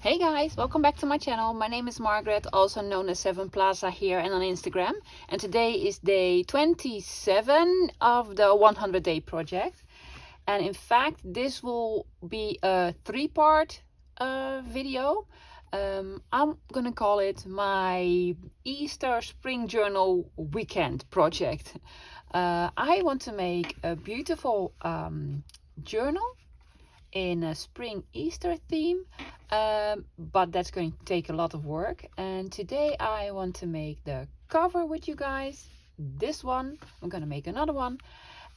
Hey guys, welcome back to my channel. My name is Margaret, also known as 7 Plaza here and on Instagram. And today is day 27 of the 100 day project. And in fact, this will be a 3-part video. I'm gonna call it my Easter Spring Journal weekend project. I want to make a beautiful journal in a spring Easter theme, but that's going to take a lot of work. And today I want to make the cover with you guys. This one, I'm gonna make another one,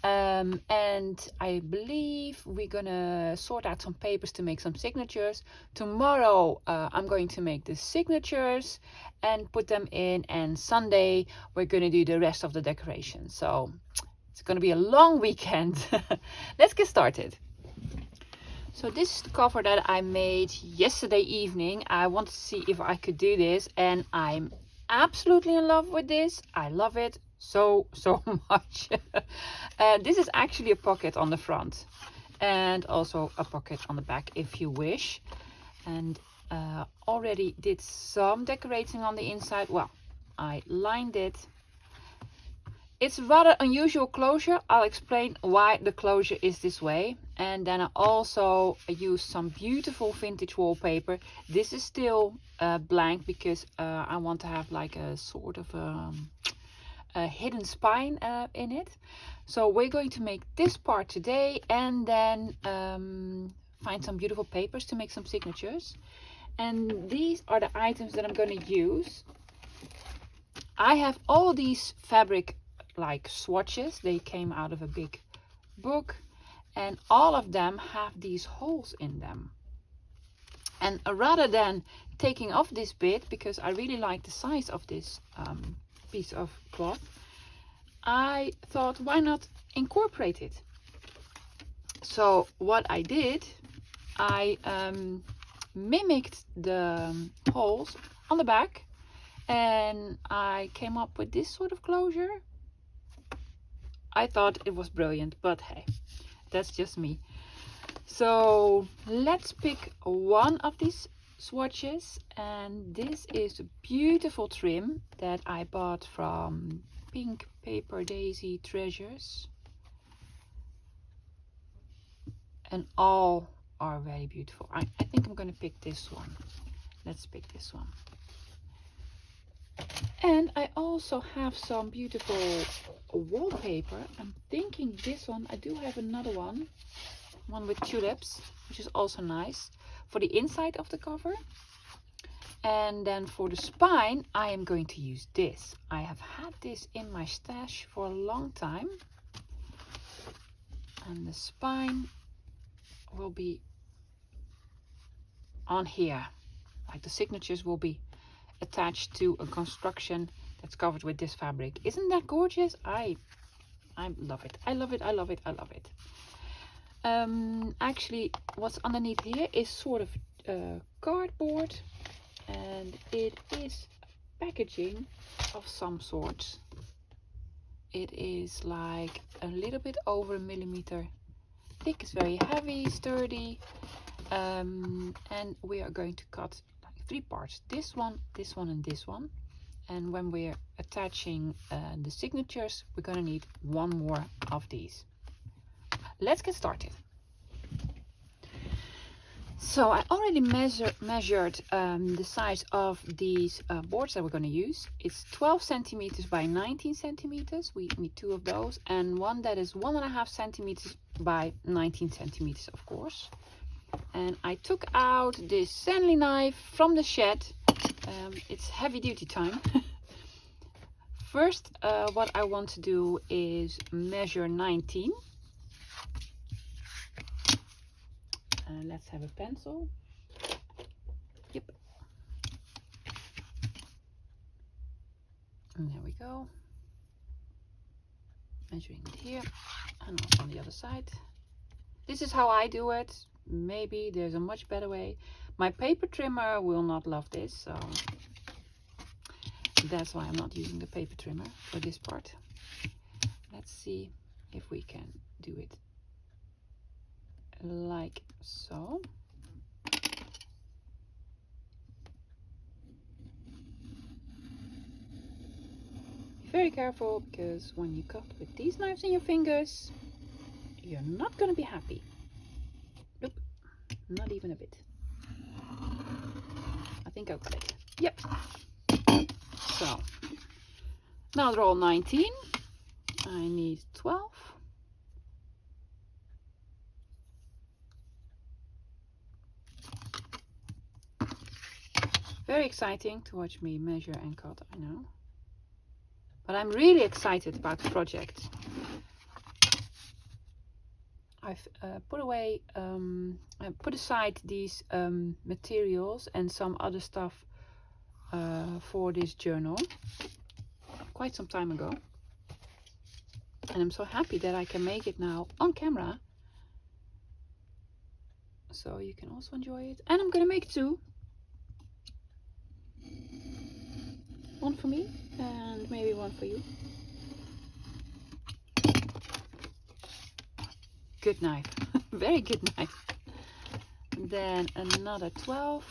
and I believe we're gonna sort out some papers to make some signatures. Tomorrow I'm going to make the signatures and put them in, and Sunday we're gonna do the rest of the decoration. So it's gonna be a long weekend. Let's get started. So this is the cover that I made yesterday evening. I wanted to see if I could do this, and I'm absolutely in love with this. I love it so much. This is actually a pocket on the front and also a pocket on the back if you wish. And already did some decorating on the inside. Well, I lined it. It's rather unusual closure. I'll explain why the closure is this way. And then I also used some beautiful vintage wallpaper. This is still blank because I want to have like a sort of a hidden spine in it. So we're going to make this part today, and then find some beautiful papers to make some signatures. And these are the items that I'm going to use. I have all these fabric like swatches. They came out of a big book, and all of them have these holes in them. And rather than taking off this bit, because I really like the size of this piece of cloth, I thought, why not incorporate it? So what I did, I mimicked the holes on the back, and I came up with this sort of closure. I thought it was brilliant, but hey, that's just me. So let's pick one of these swatches, and this is a beautiful trim that I bought from Pink Paper Daisy Treasures, and all are very beautiful. I think I'm gonna pick this one. Let's pick this one. And I also have some beautiful wallpaper. I'm thinking this one. I do have another one with tulips, which is also nice for the inside of the cover. And then for the spine, I am going to use this. I have had this in my stash for a long time. And the spine will be on here. Like the signatures will be attached to a construction that's covered with this fabric. Isn't that gorgeous? I love it. I love it. I love it. I love it. Actually, what's underneath here is sort of cardboard, and it is packaging of some sort. It is like a little bit over 1 millimeter thick. It's very heavy, sturdy, and we are going to cut 3 parts, this one, and this one. And when we're attaching the signatures, we're going to need one more of these. Let's get started. So I already measured the size of these boards that we're going to use. It's 12 centimeters by 19 centimeters. We need 2 of those, and one that is 1.5 centimeters by 19 centimeters, of course. And I took out this Stanley knife from the shed. It's heavy duty time. First, what I want to do is measure 19. Let's have a pencil. Yep. And there we go. Measuring it here, and also on the other side. This is how I do it. Maybe there's a much better way. My paper trimmer will not love this, so that's why I'm not using the paper trimmer for this part. Let's see if we can do it like so. very careful, because when you cut with these knives in your fingers, you're not gonna be happy. Nope, not even a bit. I think I got it. Yep. So now they're all 19. I need 12. Very exciting to watch me measure and cut, I know. But I'm really excited about the project. I've put aside these materials and some other stuff for this journal quite some time ago. And I'm so happy that I can make it now on camera. So you can also enjoy it. And I'm gonna make 2. One for me and maybe one for you. Good knife. Very good knife. And then another 12.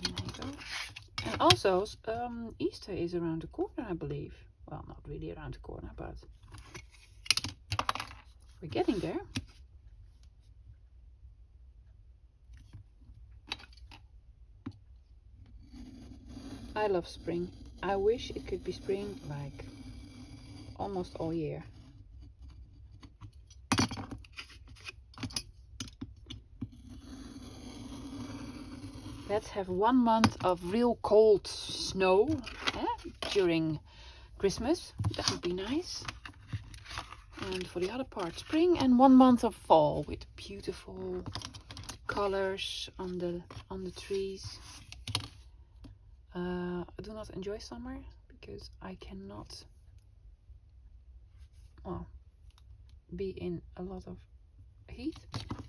There you go. And also Easter is around the corner, I believe. Well, not really around the corner, but we're getting there. I love spring. I wish it could be spring like almost all year. Let's have 1 month of real cold snow during Christmas. That would be nice. And for the other part, spring, and 1 month of fall with beautiful colors on the trees. I do not enjoy summer because I cannot be in a lot of heat.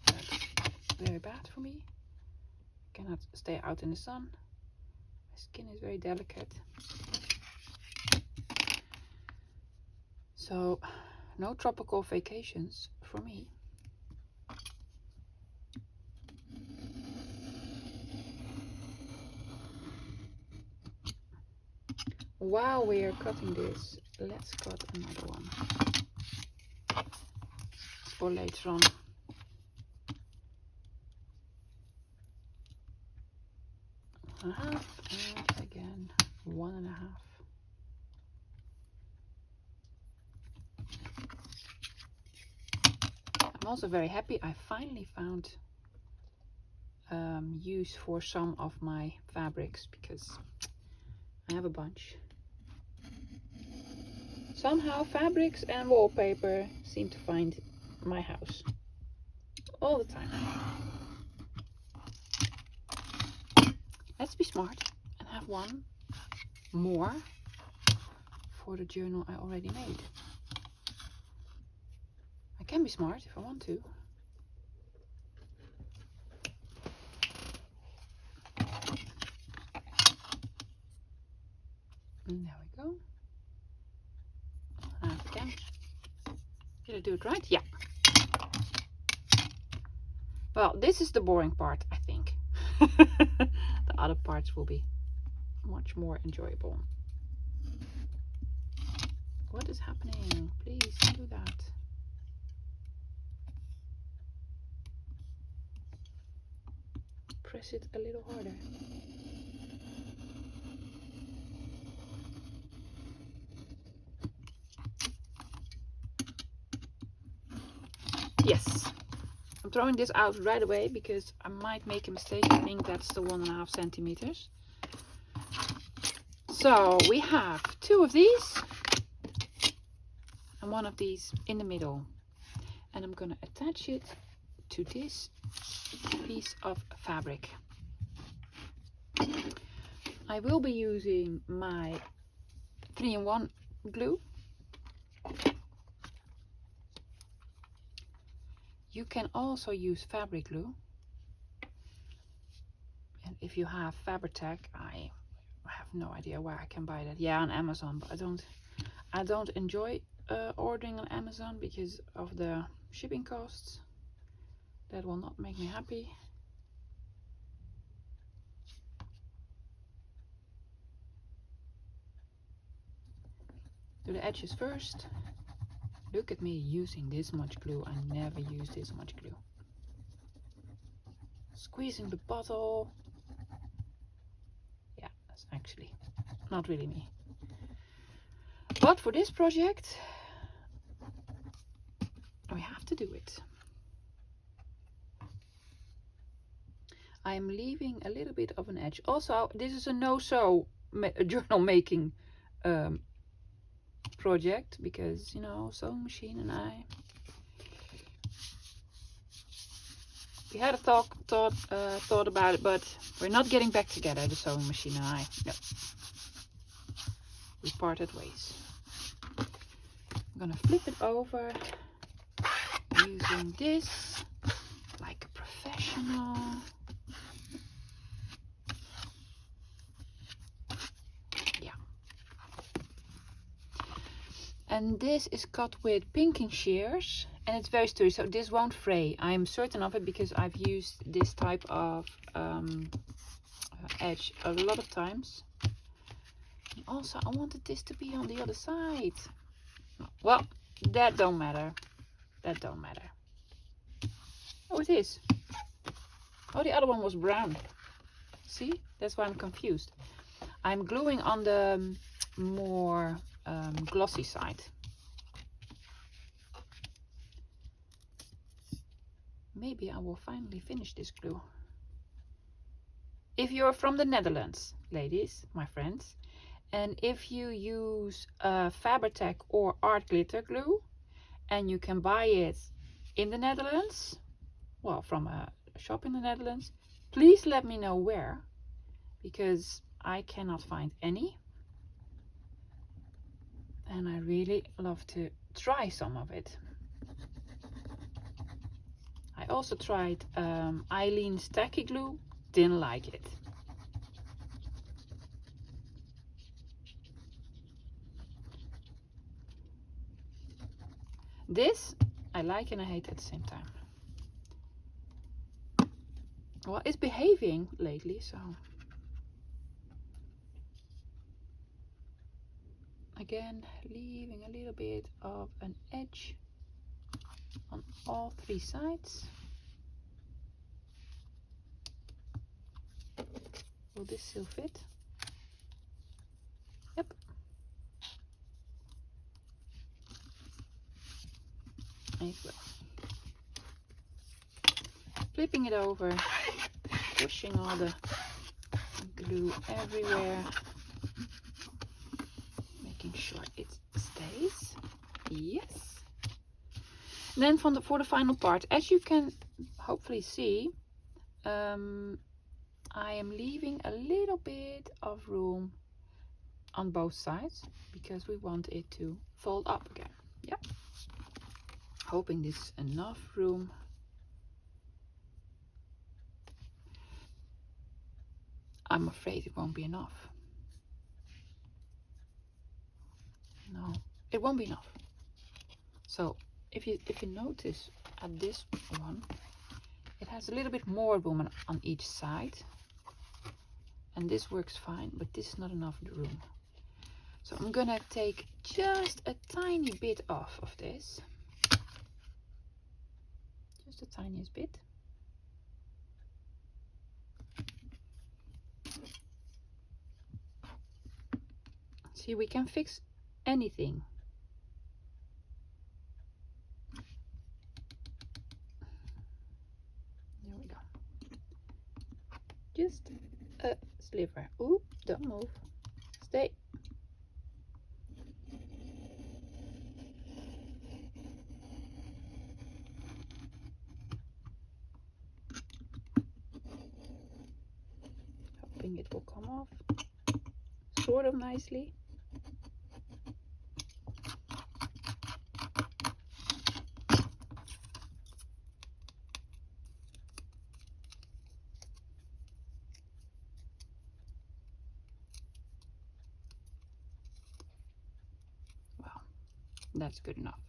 That's very bad for me. I cannot stay out in the sun. My skin is very delicate. So no tropical vacations for me. While we are cutting this, let's cut another one for later on. And again 1.5. I'm also very happy I finally found use for some of my fabrics, because I have a bunch. Somehow fabrics and wallpaper seem to find my house all the time. Let's be smart and have one more for the journal I already made. I can be smart if I want to. And there we go. And again. Did I do it right? Yeah. Well, this is the boring part, I think. The other parts will be much more enjoyable. What is happening? Please don't do that. Press it a little harder. Yes. I'm throwing this out right away because I might make a mistake. I think that's the 1.5 centimeters. So we have 2 of these and 1 of these in the middle. And I'm going to attach it to this piece of fabric. I will be using my 3-in-1 glue. You can also use fabric glue, and if you have Fabri-Tac, I have no idea where I can buy that. Yeah, on Amazon, but I don't enjoy ordering on Amazon because of the shipping costs. That will not make me happy. Do the edges first. Look at me using this much glue. I never use this much glue. Squeezing the bottle. Yeah, that's actually not really me. But for this project, we have to do it. I'm leaving a little bit of an edge. Also, this is a no-sew journal making project, because, you know, sewing machine and I, we had a thought about it, but we're not getting back together, the sewing machine and I. No, we parted ways. I'm gonna flip it over using this like a professional. And this is cut with pinking shears, and it's very sturdy, so this won't fray. I'm certain of it because I've used this type of edge a lot of times. And also, I wanted this to be on the other side. Well, that don't matter. That don't matter. Oh, it is. Oh, the other one was brown. See? That's why I'm confused. I'm gluing on the more glossy side. Maybe I will finally finish this glue. If you're from the Netherlands, ladies, my friends, and if you use Fabertech or Art Glitter glue, and you can buy it in the Netherlands, well, from a shop in the Netherlands, please let me know where, because I cannot find any. And I really love to try some of it. I also tried Eileen's tacky glue, didn't like it. This I like and I hate at the same time. Well, it's behaving lately, so. Again, leaving a little bit of an edge on all three sides. Will this still fit? Yep. It will. Flipping it over, pushing all the glue everywhere. Sure it stays. Yes. Then for the final part, as you can hopefully see, I am leaving a little bit of room on both sides because we want it to fold up again. Yep. Hoping this is enough room. I'm afraid it won't be enough. No, it won't be enough. So if you notice at this one, it has a little bit more room on each side, and this works fine, but this is not enough room. So I'm gonna take just a tiny bit off of this, just the tiniest bit. See, we can fix anything. There we go. Just a sliver. Ooh, don't move. Stay. Hoping it will come off sort of nicely. That's good enough.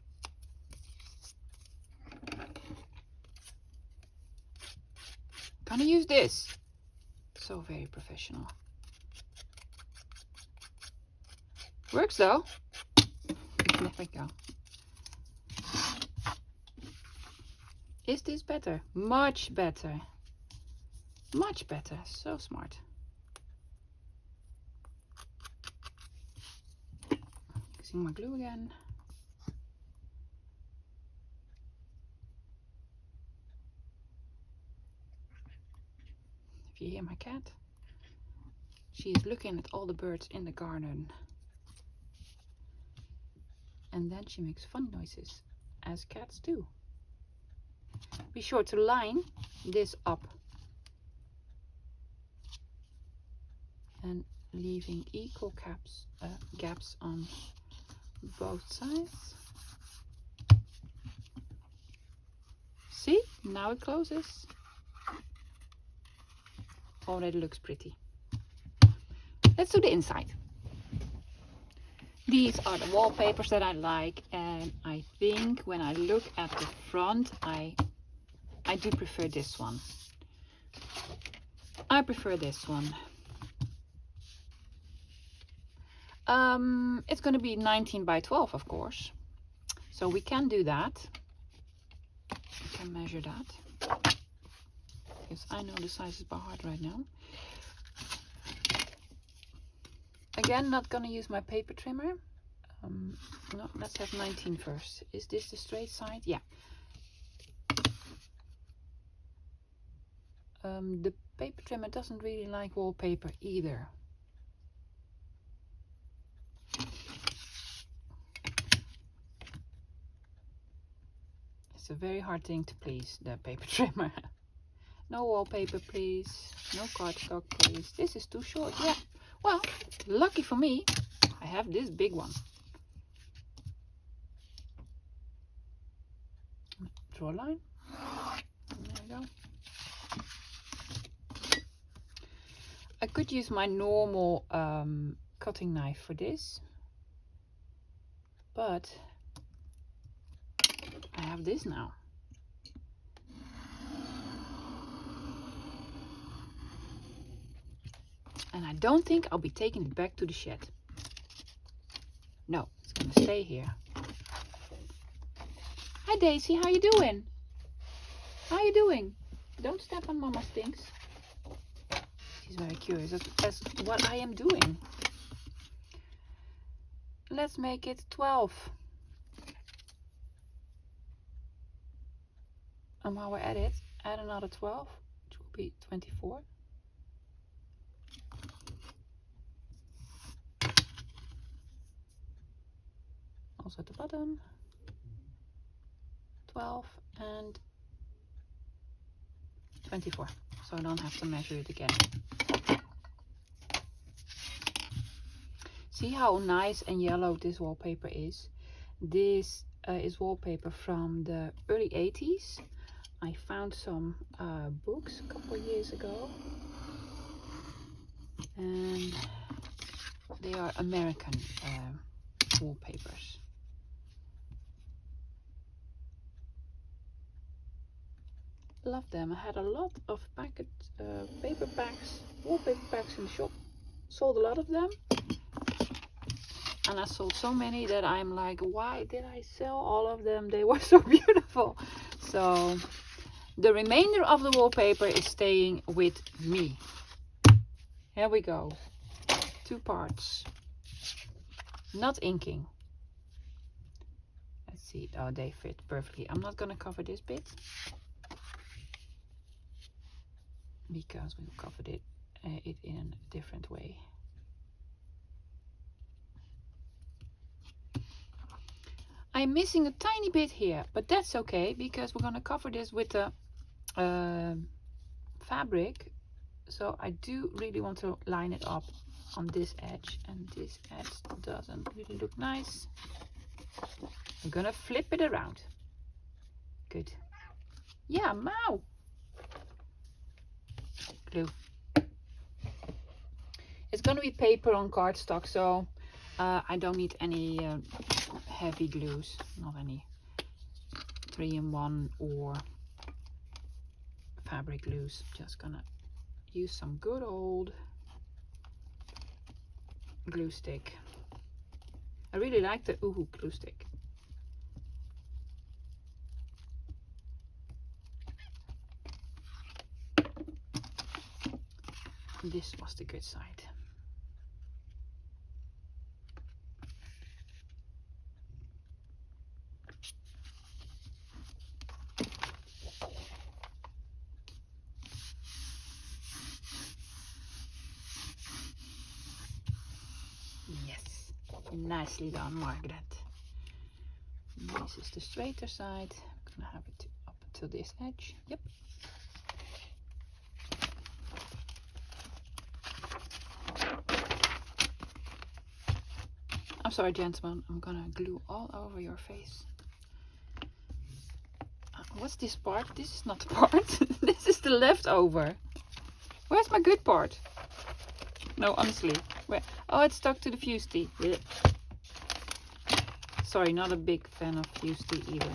Gonna use this. So very professional. Works though. Nog we go. Is this better? Much better. Much better. So smart. Using my glue again. If you hear my cat, she is looking at all the birds in the garden. And then she makes funny noises, as cats do. Be sure to line this up and leaving equal gaps on both sides. See, now it closes. Already looks pretty. Let's do the inside. These are the wallpapers that I like, and I think when I look at the front, I do prefer this one. I prefer this one. It's going to be 19 by 12, of course, so we can do that. We can measure that, because I know the sizes by heart right now. Again, not going to use my paper trimmer. No, let's have 19 first. Is this the straight side? Yeah. The paper trimmer doesn't really like wallpaper either. It's a very hard thing to please, the paper trimmer. No wallpaper, please. No cardstock, please. This is too short. Yeah. Well, lucky for me, I have this big one. Draw a line. There we go. I could use my normal cutting knife for this, but I have this now. And I don't think I'll be taking it back to the shed. No, it's gonna stay here. Hi Daisy, how you doing? How you doing? Don't step on Mama's things. She's very curious as what I am doing. Let's make it 12. And while we're at it, add another 12, which will be 24. Also at the bottom, 12 and 24, so I don't have to measure it again. See how nice and yellow this wallpaper is? This is wallpaper from the early 80s. I found some books a couple of years ago, and they are American wallpapers. Love them. I had a lot of paper packs, wallpaper packs in the shop. Sold a lot of them, and I sold so many that I'm like, why did I sell all of them? They were so beautiful. So the remainder of the wallpaper is staying with me. Here we go. 2 parts. Not inking. Let's see. Oh, they fit perfectly. I'm not going to cover this bit, because we covered it in a different way. I'm missing a tiny bit here, but that's okay, because we're going to cover this with the fabric. So I do really want to line it up on this edge, and this edge doesn't really look nice. I'm gonna flip it around. Good. Yeah, Mao. Glue. It's gonna be paper on cardstock, so I don't need any heavy glues, not any 3-in-1 or fabric glues. Just gonna use some good old glue stick. I really like the Uhu glue stick. This was the good side. Yes, nicely done, Margaret. This is the straighter side. I'm gonna have it up to this edge. Yep. I'm sorry, gentlemen, I'm gonna glue all over your face. What's this part? This is not the part. This is the leftover. Where's my good part? No, honestly. Where? Oh, it's stuck to the fuse tee. Sorry, not a big fan of fuse tee either.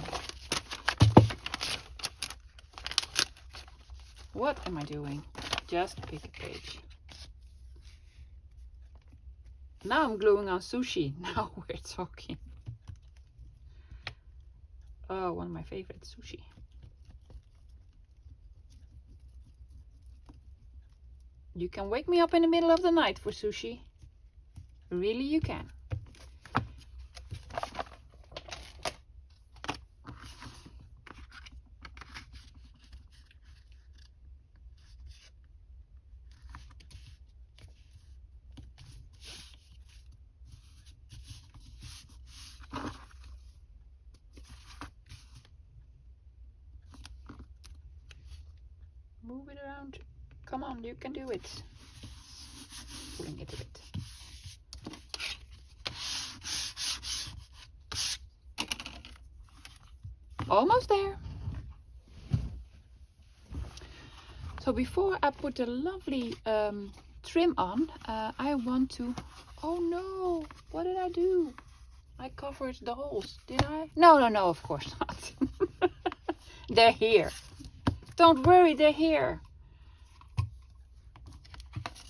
What am I doing? Just pick a page. Now I'm gluing on sushi. Now we're talking. Oh, one of my favorites, sushi. You can wake me up in the middle of the night for sushi. Really, you can. Move it around. Come on, you can do it. Pulling it a bit. Almost there. So before I put the lovely trim on, I want to... Oh no, what did I do? I covered the holes, did I? No, of course not. They're here. Don't worry, they're here.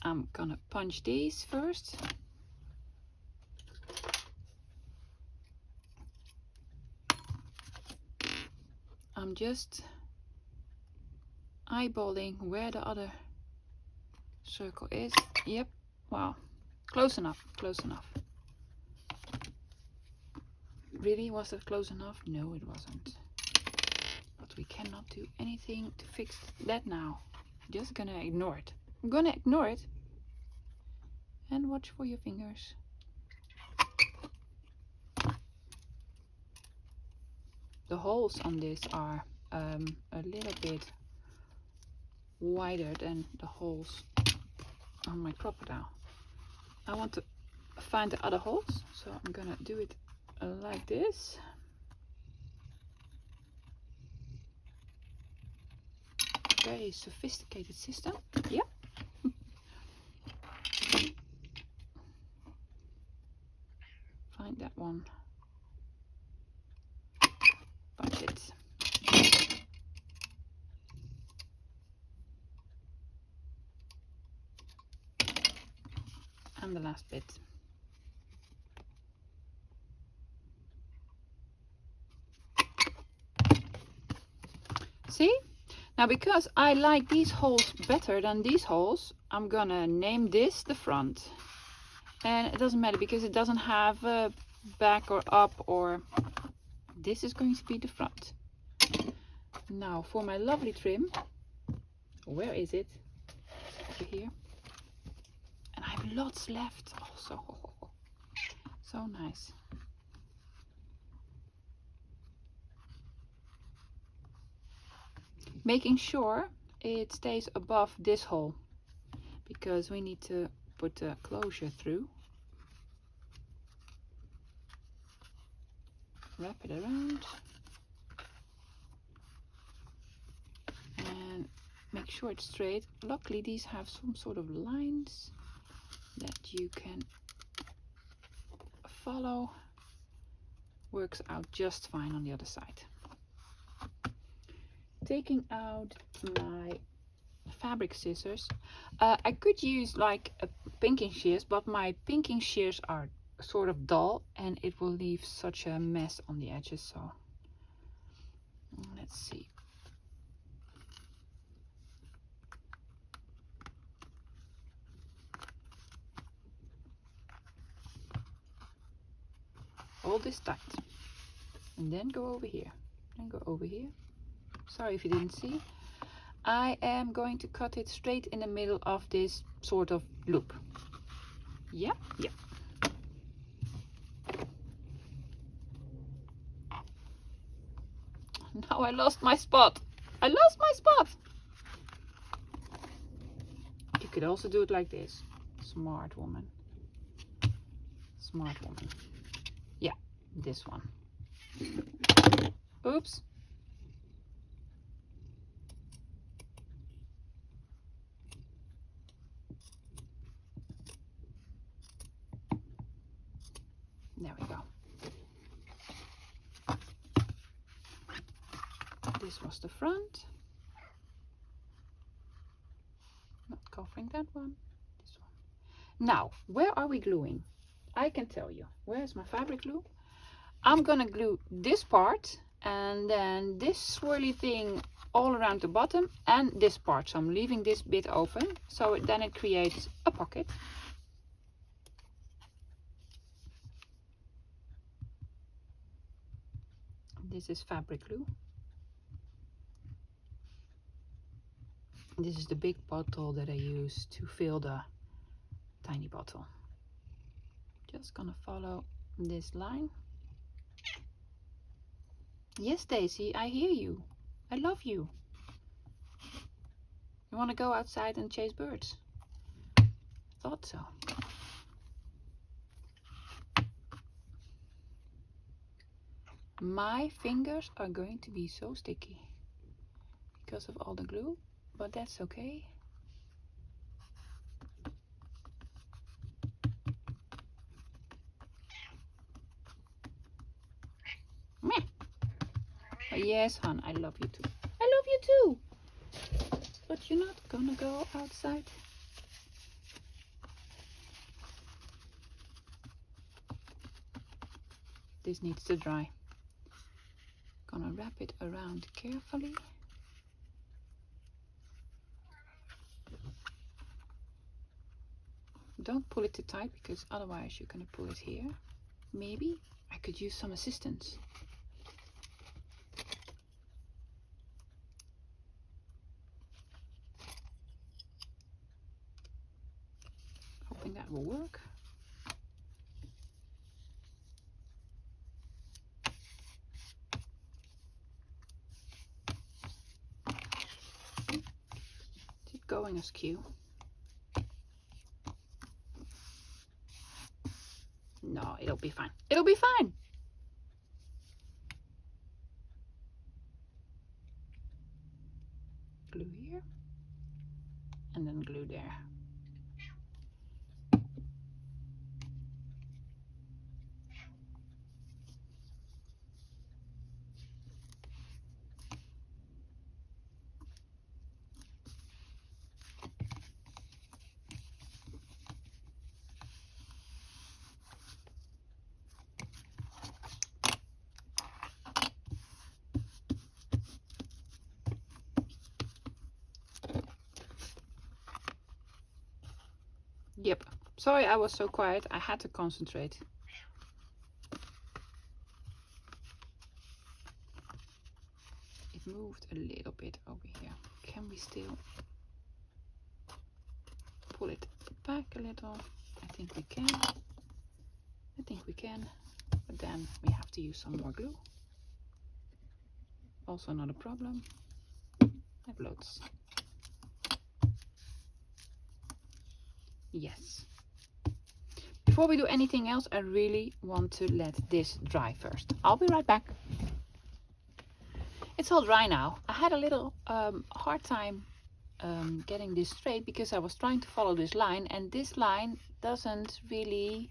I'm gonna punch these first. I'm just eyeballing where the other circle is. Yep, wow, close enough, close enough. Really, was that close enough? No, it wasn't. But we cannot do anything to fix that now. I'm just gonna ignore it. I'm gonna ignore it. And watch for your fingers. The holes on this are a little bit wider than the holes on my crocodile. I want to find the other holes, so I'm gonna do it like this. Very sophisticated system. Yep. Find that one. Punch it. And the last bit. See? Now because I like these holes better than these holes, I'm gonna name this the front. And it doesn't matter because it doesn't have a back or up, or this is going to be the front. Now for my lovely trim, where is it? Over here. And I have lots left also. So nice. Making sure it stays above this hole, because we need to put the closure through. Wrap it around and make sure it's straight. Luckily these have some sort of lines that you can follow. Works out just fine on the other side. Taking out my fabric scissors. I could use like a pinking shears, but my pinking shears are sort of dull, and it will leave such a mess on the edges. So let's see. Hold this tight and then go over here and go over here. Sorry if you didn't see. I am going to cut it straight in the middle of this sort of loop. Yeah. Now I lost my spot. I lost my spot. You could also do it like this. Smart woman. Smart woman. Yeah, this one. Oops. There we go. This was the front. Not covering that one. This one. Now, where are we gluing? I can tell you. Where's my fabric glue? I'm gonna glue this part and then this swirly thing all around the bottom and this part. So I'm leaving this bit open, so then it creates a pocket. This is fabric glue. This is the big bottle that I use to fill the tiny bottle. Just gonna follow this line. Yes, Daisy, I hear you. I love you. You want to go outside and chase birds? Thought so. My fingers are going to be so sticky because of all the glue, but that's okay. Meh. Oh, yes, hon, I love you too. I love you too. But you're not gonna go outside. This needs to dry. Gonna wrap it around carefully. Don't pull it too tight because otherwise you're gonna pull it here. Maybe I could use some assistance. Hoping that will work. Keep going askew. No, it'll be fine. It'll be fine. Glue here and then glue there. Yep. Sorry I was so quiet. I had to concentrate. It moved a little bit over here. Can we still pull it back a little? I think we can. I think we can. But then we have to use some more glue. Also not a problem. I have loads. Yes. Before we do anything else, I really want to let this dry first. I'll be right back. It's all dry now. I had a little hard time getting this straight because I was trying to follow this line and this line doesn't really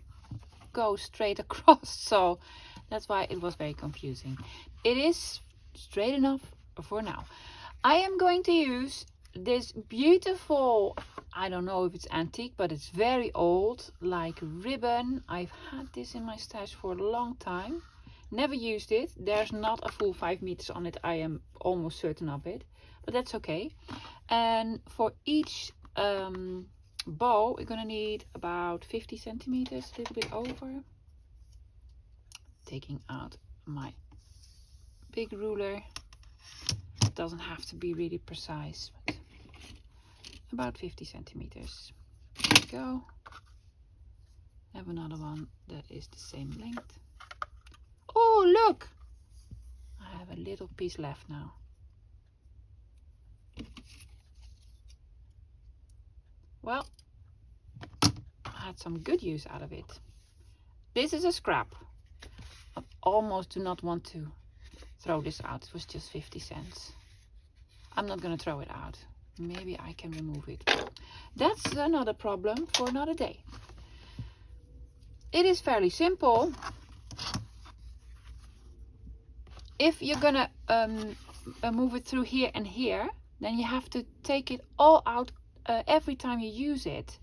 go straight across, so that's why it was very confusing. It is straight enough for now. I am going to use this beautiful I don't know if it's antique, but it's very old, like ribbon. I've had this in my stash for a long time. Never used it. There's not a full 5 meters on it. I am almost certain of it, but that's okay. And for each bow, we're gonna need about 50 centimeters, a little bit over. Taking out my big ruler. It doesn't have to be really precise, but about 50 centimeters. There we go. I have another one that is the same length. Oh, look! I have a little piece left now. Well, I had some good use out of it. This is a scrap. I almost do not want to throw this out. It was just 50 cents. I'm not going to throw it out. Maybe I can remove it. That's another problem for another day. It is fairly simple. If you're going to move it through here and here, then you have to take it all out every time you use it.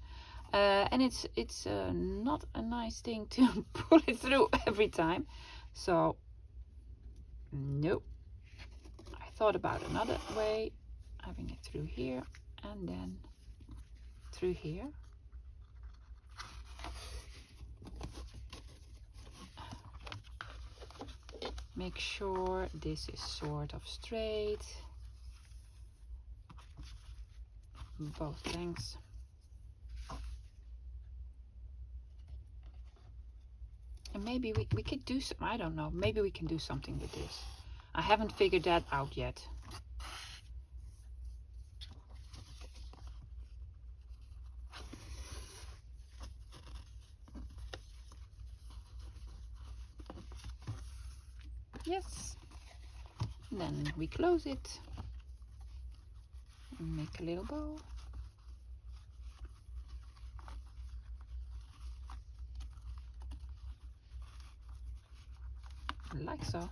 And it's not a nice thing to pull it through every time. So, nope. I thought about another way, having it through here and then through here. Make sure this is sort of straight, both lengths. And maybe we could do some, I don't know, maybe we can do something with this. I haven't figured that out yet. Yes. And then we close it and make a little bow. Like so.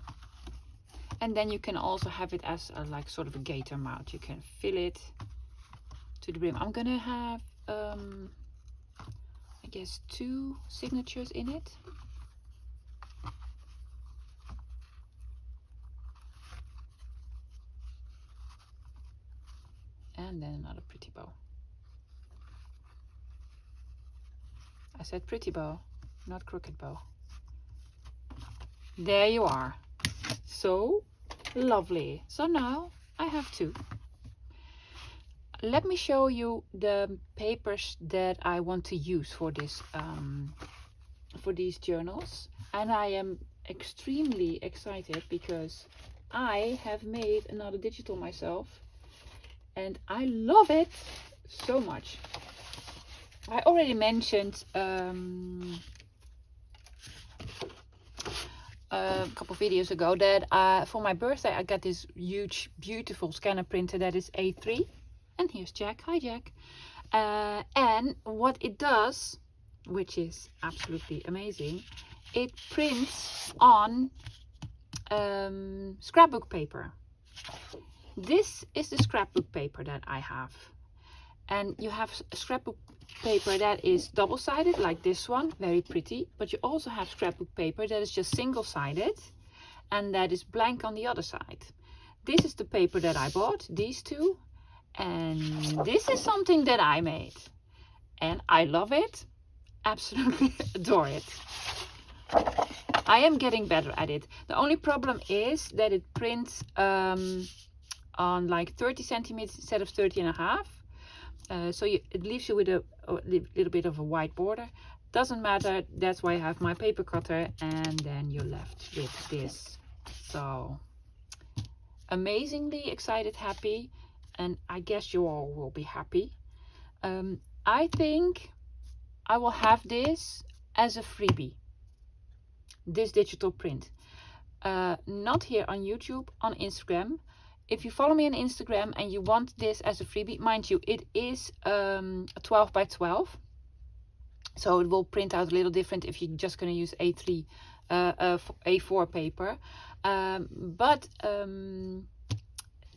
And then you can also have it as a, like sort of a gator mouth. You can fill it to the brim. I'm gonna have I guess 2 signatures in it. And then another pretty bow. I said pretty bow, not crooked bow. There you are. So lovely. So now I have 2. Let me show you the papers that I want to use for this for these journals. And I am extremely excited because I have made another digital myself and I love it so much. I already mentioned a couple videos ago that for my birthday I got this huge beautiful scanner printer that is A3, and here's Jack. Hi Jack. And what it does, which is absolutely amazing, it prints on scrapbook paper. This is the scrapbook paper that I have, and you have scrapbook paper that is double-sided like this one, very pretty, but you also have scrapbook paper that is just single-sided and that is blank on the other side. This is the paper that I bought, these two, and this is something that I made and I love it, absolutely adore it. I am getting better at it. The only problem is that it prints on like 30 centimeters instead of 30.5. So it leaves you with a little bit of a white border. Doesn't matter, that's why I have my paper cutter, and then you're left with this. So amazingly excited, happy, and I guess you all will be happy. I think I will have this as a freebie, this digital print. Not here on YouTube, on Instagram. If you follow me on Instagram and you want this as a freebie, mind you, it is a 12 by 12. So it will print out a little different if you're just going to use A3, A4 paper. But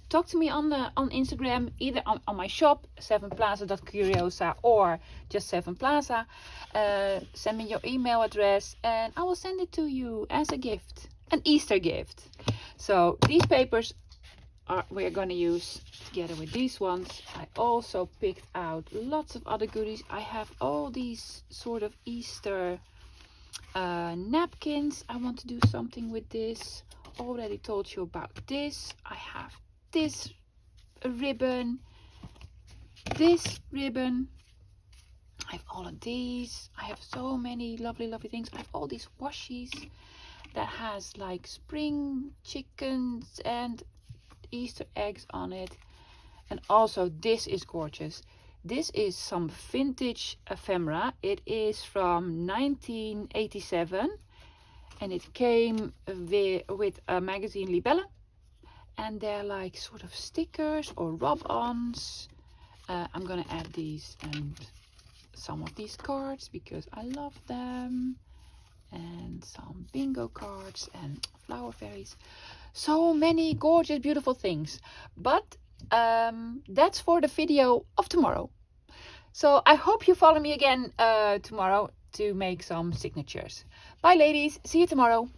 talk to me on Instagram, either on my shop, 7plaza.curiosa, or just 7plaza. Send me your email address and I will send it to you as a gift, an Easter gift. So these papers we're going to use together with these ones. I also picked out lots of other goodies. I have all these sort of Easter napkins. I want to do something with this. Already told you about this. I have this ribbon, this ribbon. I have all of these. I have so many lovely things. I have all these washies that has like spring chickens and Easter eggs on it. And also this is gorgeous. This is some vintage ephemera. It is from 1987 and it came with a magazine Libelle, and they're like sort of stickers or rub-ons. I'm gonna add these and some of these cards because I love them, and some bingo cards and flower fairies. So many gorgeous, beautiful things. But that's for the video of tomorrow. So I hope you follow me again tomorrow to make some signatures. Bye ladies, see you tomorrow.